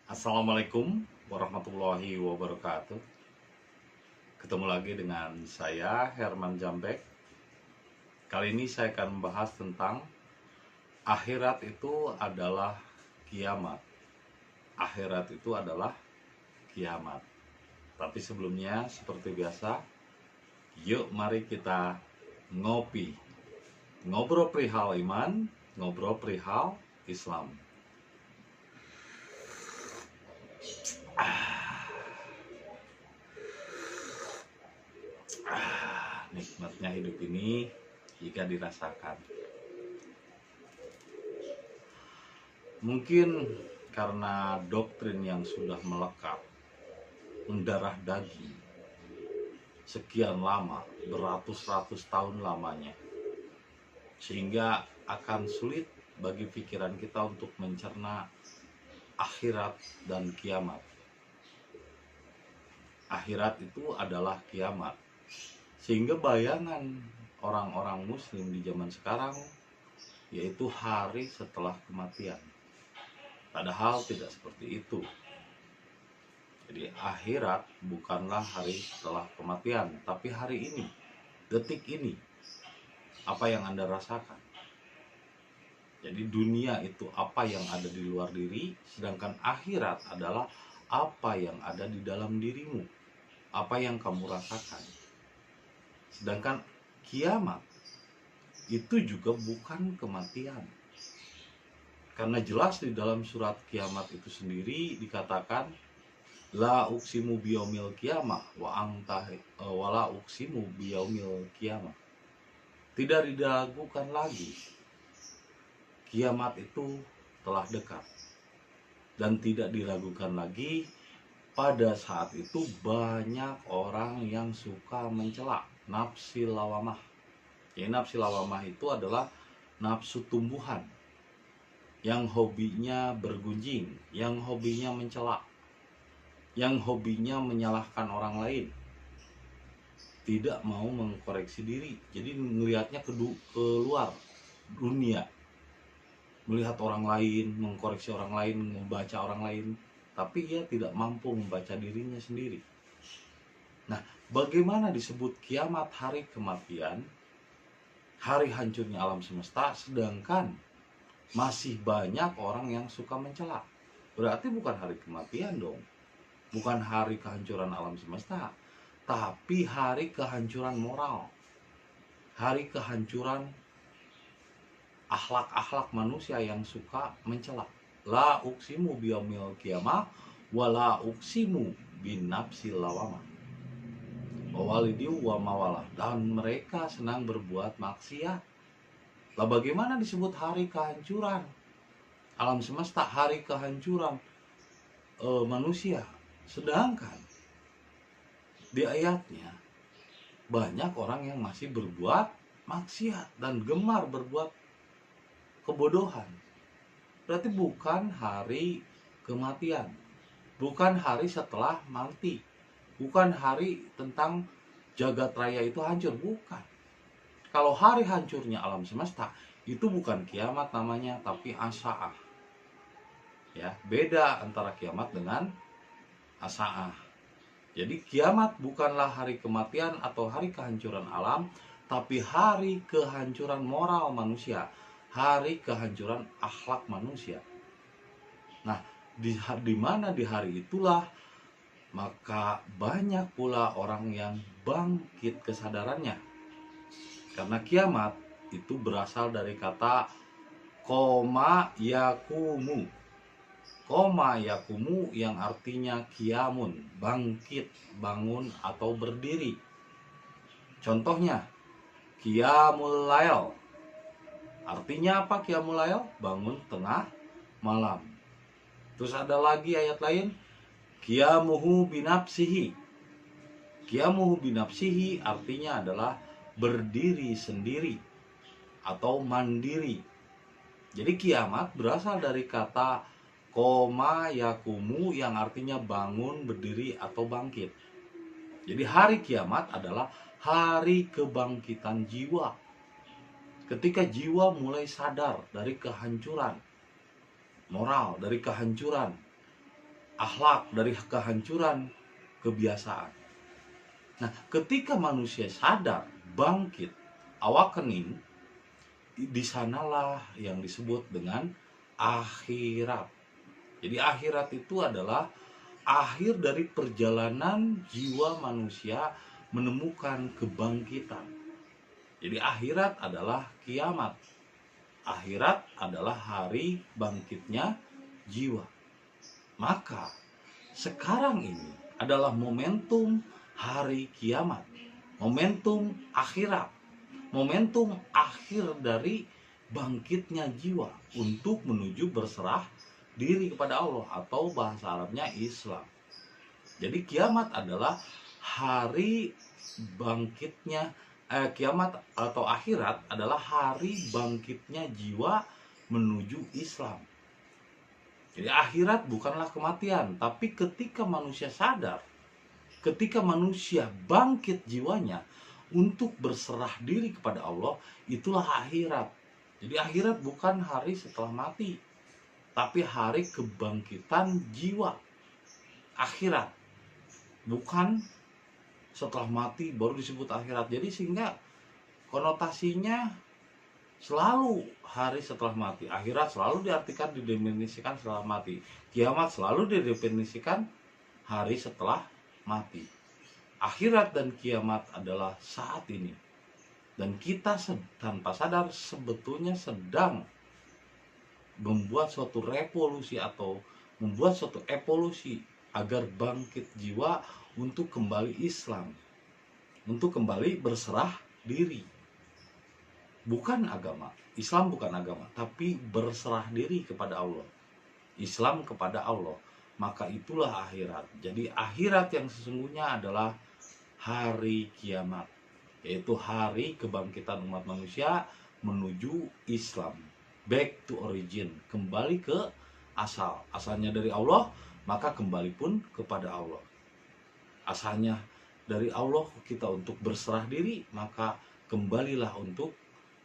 Assalamualaikum warahmatullahi wabarakatuh. Ketemu lagi dengan saya Herman Jambek. Kali ini saya akan membahas tentang akhirat itu adalah kiamat. Akhirat itu adalah kiamat. Tapi sebelumnya seperti biasa, yuk mari kita ngopi. Ngobrol perihal iman, ngobrol perihal Islam. Nikmatnya hidup ini jika dirasakan. Mungkin karena doktrin yang sudah melekat, mendarah daging, sekian lama, beratus-ratus tahun lamanya, sehingga akan sulit bagi pikiran kita untuk mencerna akhirat dan kiamat. Akhirat itu adalah kiamat, sehingga bayangan orang-orang muslim di zaman sekarang yaitu hari setelah kematian. Padahal tidak seperti itu. Jadi akhirat bukanlah hari setelah kematian, tapi hari ini, detik ini, apa yang Anda rasakan. Jadi dunia itu apa yang ada di luar diri, sedangkan akhirat adalah apa yang ada di dalam dirimu, apa yang kamu rasakan. Sedangkan kiamat itu juga bukan kematian. Karena jelas di dalam surat kiamat itu sendiri dikatakan la uksimu biyaumil qiyamah wa la uksimu biyaumil qiyamah. Tidak diragukan lagi, kiamat itu telah dekat. Dan tidak diragukan lagi, pada saat itu banyak orang yang suka mencela nafsi lawamah. Ya, nafsi lawamah itu adalah nafsu tumbuhan yang hobinya bergunjing, yang hobinya mencela, yang hobinya menyalahkan orang lain, tidak mau mengkoreksi diri. Jadi melihatnya keluar dunia, melihat orang lain, mengkoreksi orang lain, membaca orang lain, tapi ia tidak mampu membaca dirinya sendiri. Nah, bagaimana disebut kiamat, hari kematian, hari hancurnya alam semesta, sedangkan masih banyak orang yang suka mencela? Berarti bukan hari kematian dong, bukan hari kehancuran alam semesta, tapi hari kehancuran moral, hari kehancuran akhlak-akhlak manusia yang suka mencela. La uksimu biyaumil qiyamah wa la uksimu binafsil lawamah wawalidi wa mawalah. Dan mereka senang berbuat maksiat. Lah bagaimana disebut hari kehancuran alam semesta, hari kehancuran manusia, sedangkan di ayatnya banyak orang yang masih berbuat maksiat dan gemar berbuat kebodohan. Berarti bukan hari kematian, bukan hari setelah mati, bukan hari tentang jagat raya itu hancur, bukan. Kalau hari hancurnya alam semesta itu bukan kiamat namanya, tapi asaah. Ya, beda antara kiamat dengan asaah. Jadi kiamat bukanlah hari kematian atau hari kehancuran alam, tapi hari kehancuran moral manusia, hari kehancuran akhlak manusia. Nah, di mana di hari itulah maka banyak pula orang yang bangkit kesadarannya. Karena kiamat itu berasal dari kata koma yakumu. Koma yakumu yang artinya kiamun, bangkit, bangun atau berdiri. Contohnya, qiyamul lail. Artinya apa qiyamul lail? Bangun tengah malam. Terus ada lagi ayat lain, qiyamuhu binafsihi. Qiyamuhu binafsihi artinya adalah berdiri sendiri atau mandiri. Jadi kiamat berasal dari kata koma yakumu yang artinya bangun, berdiri atau bangkit. Jadi hari kiamat adalah hari kebangkitan jiwa. Ketika jiwa mulai sadar dari kehancuran moral, dari kehancuran akhlak, dari kehancuran kebiasaan. Nah, ketika manusia sadar, bangkit, awakening, di sanalah yang disebut dengan akhirat. Jadi akhirat itu adalah akhir dari perjalanan jiwa manusia menemukan kebangkitan. Jadi akhirat adalah kiamat. Akhirat adalah hari bangkitnya jiwa. Maka sekarang ini adalah momentum hari kiamat, momentum akhirat, momentum akhir dari bangkitnya jiwa untuk menuju berserah diri kepada Allah, atau bahasa Arabnya Islam. Jadi kiamat adalah hari bangkitnya kiamat atau akhirat adalah hari bangkitnya jiwa menuju Islam. Jadi akhirat bukanlah kematian, tapi ketika manusia sadar, ketika manusia bangkit jiwanya untuk berserah diri kepada Allah, itulah akhirat. Jadi akhirat bukan hari setelah mati, tapi hari kebangkitan jiwa. Akhirat bukan setelah mati baru disebut akhirat. Jadi sehingga konotasinya selalu hari setelah mati. Akhirat selalu diartikan, didefinisikan setelah mati. Kiamat selalu didefinisikan hari setelah mati. Akhirat dan kiamat adalah saat ini. Dan kita tanpa sadar sebetulnya sedang membuat suatu revolusi atau membuat suatu evolusi agar bangkit jiwa untuk kembali Islam, untuk kembali berserah diri. Bukan agama, Islam bukan agama, tapi berserah diri kepada Allah. Islam kepada Allah, maka itulah akhirat. Jadi akhirat yang sesungguhnya adalah hari kiamat, yaitu hari kebangkitan umat manusia menuju Islam. Back to origin, kembali ke asal. Asalnya dari Allah, maka kembali pun kepada Allah. Asalnya dari Allah kita untuk berserah diri, maka kembalilah untuk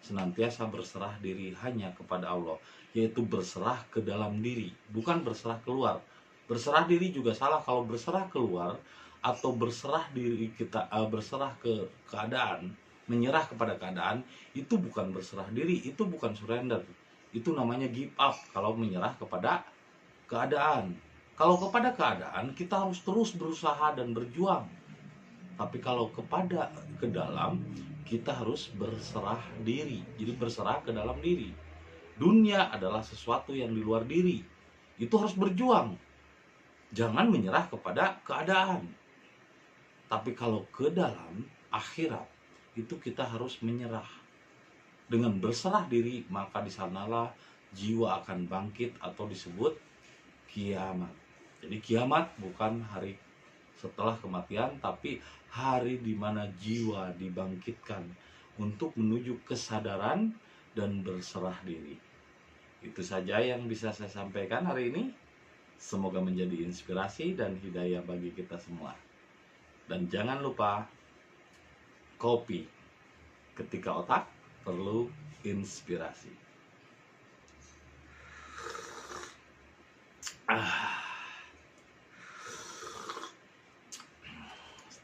senantiasa berserah diri hanya kepada Allah, yaitu berserah ke dalam diri, bukan berserah keluar. Berserah diri juga salah. Kalau berserah keluar atau berserah diri kita, berserah ke keadaan, menyerah kepada keadaan, itu bukan berserah diri, itu bukan surrender. Itu namanya give up kalau menyerah kepada keadaan. Kalau kepada keadaan kita harus terus berusaha dan berjuang. Tapi kalau kepada ke dalam, kita harus berserah diri. Jadi berserah ke dalam diri. Dunia adalah sesuatu yang di luar diri. Itu harus berjuang. Jangan menyerah kepada keadaan. Tapi kalau ke dalam akhirat, itu kita harus menyerah. Dengan berserah diri, maka di sanalah jiwa akan bangkit atau disebut kiamat. Jadi kiamat bukan hari setelah kematian, tapi hari di mana jiwa dibangkitkan untuk menuju kesadaran dan berserah diri. Itu saja yang bisa saya sampaikan hari ini. Semoga menjadi inspirasi dan hidayah bagi kita semua. Dan jangan lupa kopi ketika otak perlu inspirasi.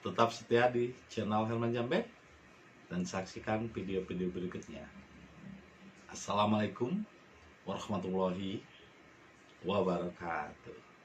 Tetap setia di channel Herman Jambek dan saksikan video-video berikutnya. Assalamualaikum warahmatullahi wabarakatuh.